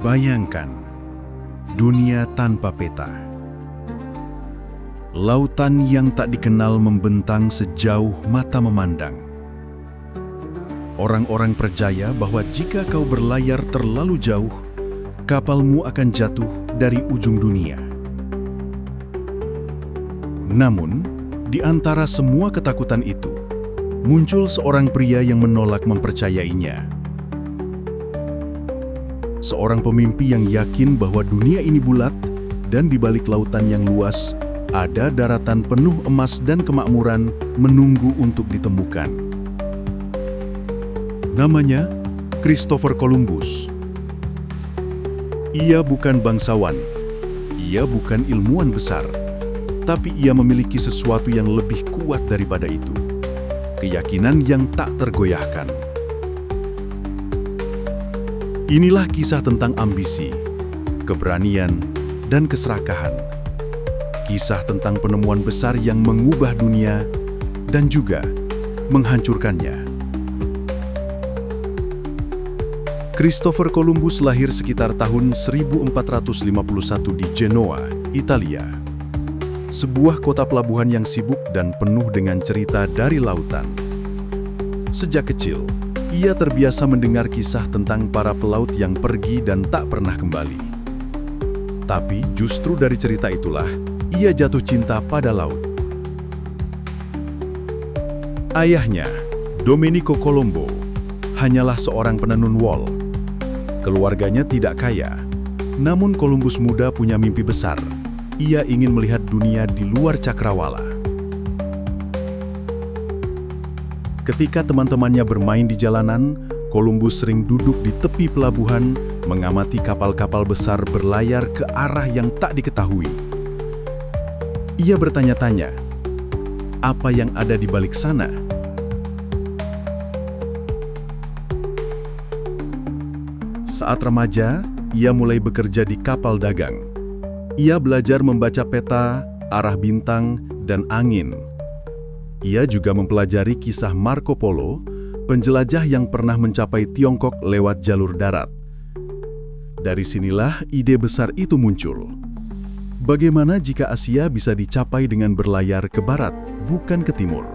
Bayangkan, dunia tanpa peta. Lautan yang tak dikenal membentang sejauh mata memandang. Orang-orang percaya bahwa jika kau berlayar terlalu jauh, kapalmu akan jatuh dari ujung dunia. Namun, di antara semua ketakutan itu, muncul seorang pria yang menolak mempercayainya. Seorang pemimpi yang yakin bahwa dunia ini bulat dan di balik lautan yang luas ada daratan penuh emas dan kemakmuran menunggu untuk ditemukan. Namanya Christopher Columbus. Ia bukan bangsawan, ia bukan ilmuwan besar, tapi ia memiliki sesuatu yang lebih kuat daripada itu. Keyakinan yang tak tergoyahkan. Inilah kisah tentang ambisi, keberanian, dan keserakahan. Kisah tentang penemuan besar yang mengubah dunia dan juga menghancurkannya. Christopher Columbus lahir sekitar tahun 1451 di Genoa, Italia. Sebuah kota pelabuhan yang sibuk dan penuh dengan cerita dari lautan. Sejak kecil, ia terbiasa mendengar kisah tentang para pelaut yang pergi dan tak pernah kembali. Tapi justru dari cerita itulah, ia jatuh cinta pada laut. Ayahnya, Domenico Colombo, hanyalah seorang penenun wol. Keluarganya tidak kaya, namun Columbus muda punya mimpi besar. Ia ingin melihat dunia di luar cakrawala. Ketika teman-temannya bermain di jalanan, Columbus sering duduk di tepi pelabuhan, mengamati kapal-kapal besar berlayar ke arah yang tak diketahui. Ia bertanya-tanya, apa yang ada di balik sana? Saat remaja, ia mulai bekerja di kapal dagang. Ia belajar membaca peta, arah bintang, dan angin. Ia juga mempelajari kisah Marco Polo, penjelajah yang pernah mencapai Tiongkok lewat jalur darat. Dari sinilah ide besar itu muncul. Bagaimana jika Asia bisa dicapai dengan berlayar ke barat, bukan ke timur?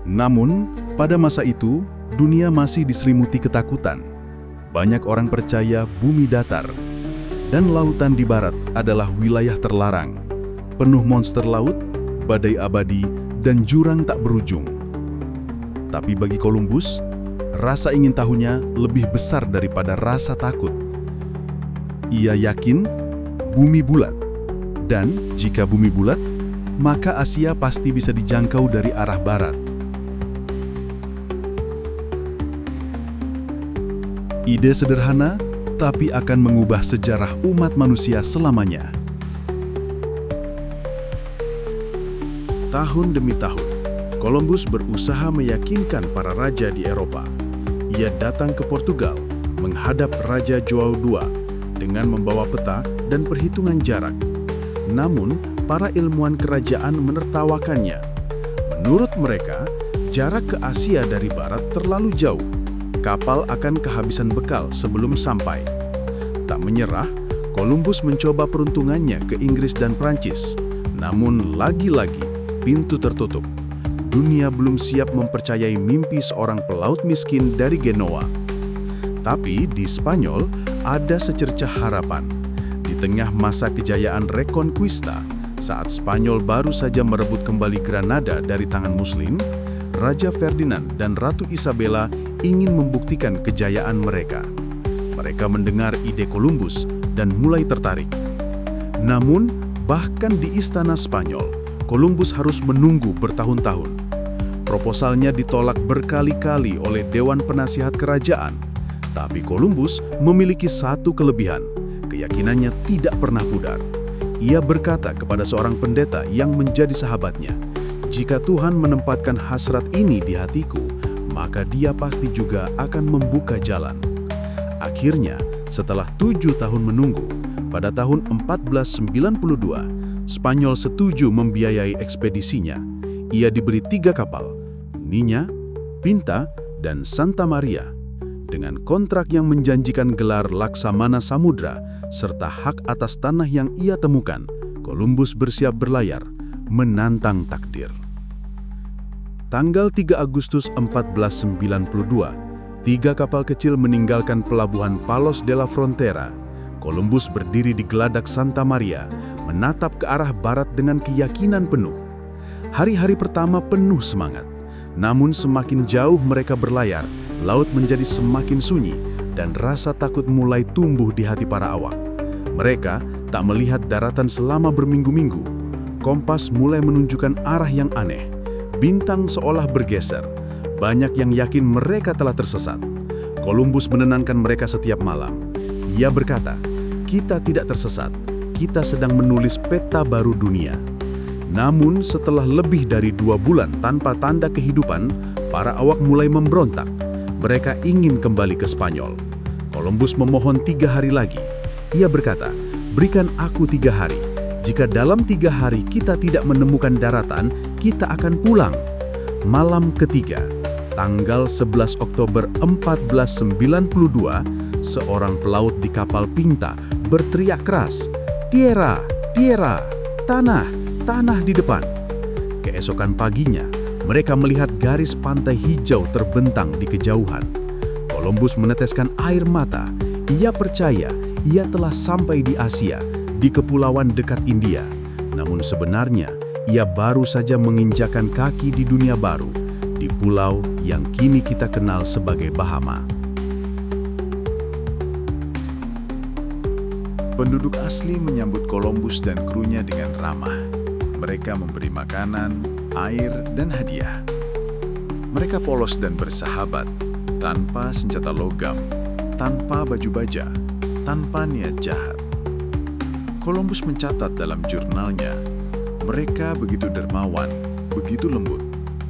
Namun, pada masa itu, dunia masih diselimuti ketakutan. Banyak orang percaya bumi datar, dan lautan di barat adalah wilayah terlarang, penuh monster laut, badai abadi, dan jurang tak berujung. Tapi bagi Columbus, rasa ingin tahunya lebih besar daripada rasa takut. Ia yakin bumi bulat, dan jika bumi bulat, maka Asia pasti bisa dijangkau dari arah barat. Ide sederhana, tapi akan mengubah sejarah umat manusia selamanya. Tahun demi tahun, Columbus berusaha meyakinkan para raja di Eropa. Ia datang ke Portugal, menghadap Raja João II dengan membawa peta dan perhitungan jarak. Namun, para ilmuwan kerajaan menertawakannya. Menurut mereka, jarak ke Asia dari barat terlalu jauh. Kapal akan kehabisan bekal sebelum sampai. Tak menyerah, Columbus mencoba peruntungannya ke Inggris dan Prancis. Namun lagi-lagi, pintu tertutup. Dunia belum siap mempercayai mimpi seorang pelaut miskin dari Genoa. Tapi di Spanyol ada secercah harapan. Di tengah masa kejayaan Reconquista, saat Spanyol baru saja merebut kembali Granada dari tangan Muslim, Raja Ferdinand dan Ratu Isabella ingin membuktikan kejayaan mereka. Mereka mendengar ide Columbus dan mulai tertarik. Namun, bahkan di istana Spanyol, Columbus harus menunggu bertahun-tahun. Proposalnya ditolak berkali-kali oleh Dewan Penasihat Kerajaan. Tapi Columbus memiliki satu kelebihan, keyakinannya tidak pernah pudar. Ia berkata kepada seorang pendeta yang menjadi sahabatnya, "Jika Tuhan menempatkan hasrat ini di hatiku, maka dia pasti juga akan membuka jalan." Akhirnya, setelah 7 tahun menunggu, pada tahun 1492, Spanyol setuju membiayai ekspedisinya. ia diberi 3 kapal, Niña, Pinta, dan Santa Maria, dengan kontrak yang menjanjikan gelar Laksamana Samudra serta hak atas tanah yang ia temukan. Columbus bersiap berlayar, menantang takdir. Tanggal 3 Agustus 1492, 3 kapal kecil meninggalkan pelabuhan Palos de la Frontera. Columbus berdiri di geladak Santa Maria, menatap ke arah barat dengan keyakinan penuh. Hari-hari pertama penuh semangat, namun semakin jauh mereka berlayar, laut menjadi semakin sunyi dan rasa takut mulai tumbuh di hati para awak. Mereka tak melihat daratan selama berminggu-minggu. Kompas mulai menunjukkan arah yang aneh. Bintang seolah bergeser. Banyak yang yakin mereka telah tersesat. Columbus menenangkan mereka setiap malam. Ia berkata, "Kita tidak tersesat. Kita sedang menulis peta baru dunia." Namun setelah lebih dari 2 bulan tanpa tanda kehidupan, para awak mulai memberontak. Mereka ingin kembali ke Spanyol. Columbus memohon 3 hari lagi. Ia berkata, "Berikan aku 3 hari. Jika dalam 3 hari kita tidak menemukan daratan, kita akan pulang." Malam ketiga, tanggal 11 Oktober 1492, seorang pelaut di kapal Pinta berteriak keras, "Tierra, tierra, tanah, tanah di depan." Keesokan paginya, mereka melihat garis pantai hijau terbentang di kejauhan. Columbus meneteskan air mata. Ia percaya ia telah sampai di Asia, di kepulauan dekat India. Namun sebenarnya, ia baru saja menginjakan kaki di dunia baru, di pulau yang kini kita kenal sebagai Bahama. Penduduk asli menyambut Columbus dan krunya dengan ramah. Mereka memberi makanan, air, dan hadiah. Mereka polos dan bersahabat, tanpa senjata logam, tanpa baju baja, tanpa niat jahat. Columbus mencatat dalam jurnalnya, mereka begitu dermawan, begitu lembut,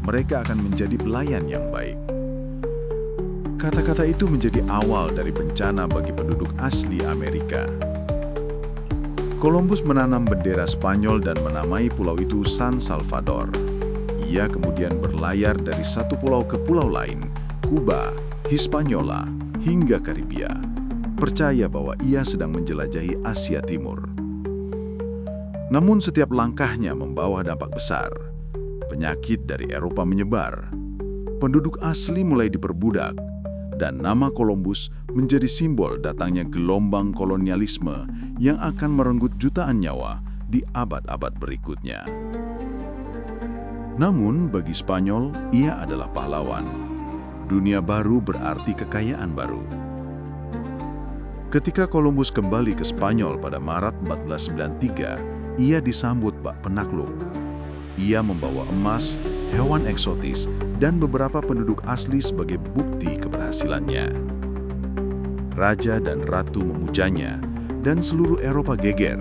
mereka akan menjadi pelayan yang baik. Kata-kata itu menjadi awal dari bencana bagi penduduk asli Amerika. Columbus menanam bendera Spanyol dan menamai pulau itu San Salvador. Ia kemudian berlayar dari satu pulau ke pulau lain, Kuba, Hispaniola, hingga Karibia, percaya bahwa ia sedang menjelajahi Asia Timur. Namun setiap langkahnya membawa dampak besar. Penyakit dari Eropa menyebar. Penduduk asli mulai diperbudak, dan nama Columbus menjadi simbol datangnya gelombang kolonialisme yang akan merenggut jutaan nyawa di abad-abad berikutnya. Namun bagi Spanyol, ia adalah pahlawan. Dunia baru berarti kekayaan baru. Ketika Columbus kembali ke Spanyol pada Maret 1493, ia disambut bak penakluk. Ia membawa emas, hewan eksotis, dan beberapa penduduk asli sebagai bukti keberhasilannya. Raja dan ratu memujanya, dan seluruh Eropa geger.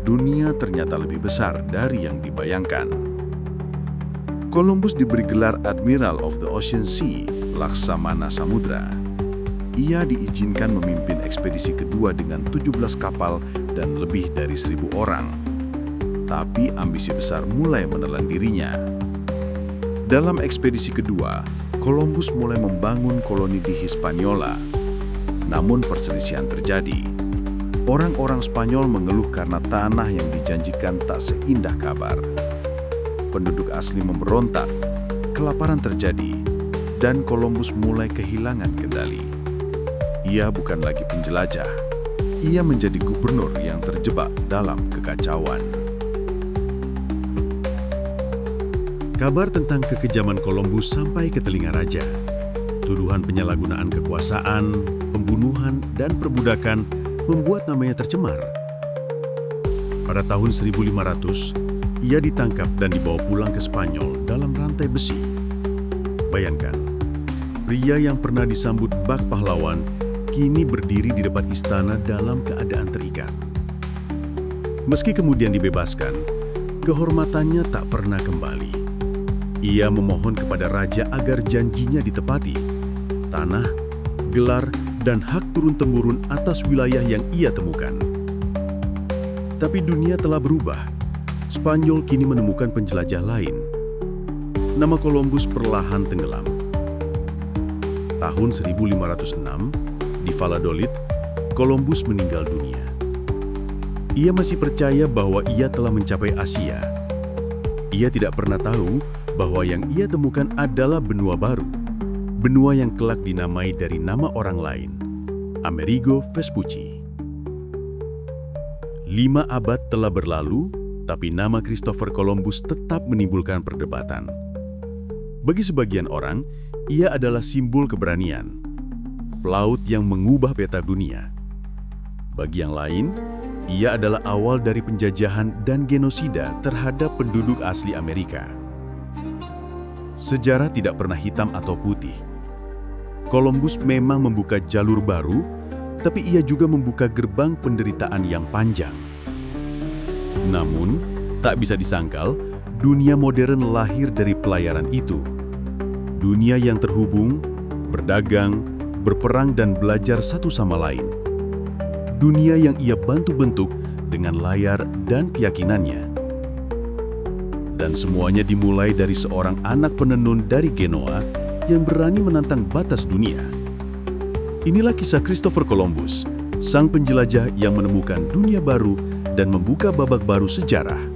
Dunia ternyata lebih besar dari yang dibayangkan. Columbus diberi gelar Admiral of the Ocean Sea, Laksamana Samudra. Ia diizinkan memimpin ekspedisi kedua dengan 17 kapal dan lebih dari 1.000 orang. Tapi ambisi besar mulai menelan dirinya. Dalam ekspedisi kedua, Columbus mulai membangun koloni di Hispaniola. Namun perselisihan terjadi. Orang-orang Spanyol mengeluh karena tanah yang dijanjikan tak seindah kabar. Penduduk asli memberontak, kelaparan terjadi, dan Columbus mulai kehilangan kendali. Ia bukan lagi penjelajah. Ia menjadi gubernur yang terjebak dalam kekacauan. Kabar tentang kekejaman Columbus sampai ke telinga raja. Tuduhan penyalahgunaan kekuasaan, pembunuhan, dan perbudakan membuat namanya tercemar. Pada tahun 1500, ia ditangkap dan dibawa pulang ke Spanyol dalam rantai besi. Bayangkan, pria yang pernah disambut bak pahlawan kini berdiri di depan istana dalam keadaan terikat. Meski kemudian dibebaskan, kehormatannya tak pernah kembali. Ia memohon kepada raja agar janjinya ditepati. Tanah, gelar, dan hak turun-temurun atas wilayah yang ia temukan. Tapi dunia telah berubah. Spanyol kini menemukan penjelajah lain. nama Columbus perlahan tenggelam. Tahun 1506, di Valladolid, Columbus meninggal dunia. Ia masih percaya bahwa ia telah mencapai Asia. Ia tidak pernah tahu bahwa yang ia temukan adalah benua baru, benua yang kelak dinamai dari nama orang lain, Amerigo Vespucci. 5 abad telah berlalu, tapi nama Christopher Columbus tetap menimbulkan perdebatan. Bagi sebagian orang, ia adalah simbol keberanian, pelaut yang mengubah peta dunia. Bagi yang lain, ia adalah awal dari penjajahan dan genosida terhadap penduduk asli Amerika. Sejarah tidak pernah hitam atau putih. Columbus memang membuka jalur baru, tapi ia juga membuka gerbang penderitaan yang panjang. Namun, tak bisa disangkal, dunia modern lahir dari pelayaran itu. Dunia yang terhubung, berdagang, berperang dan belajar satu sama lain. Dunia yang ia bantu bentuk dengan layar dan keyakinannya. Dan semuanya dimulai dari seorang anak penenun dari Genoa yang berani menantang batas dunia. Inilah kisah Christopher Columbus, sang penjelajah yang menemukan dunia baru dan membuka babak baru sejarah.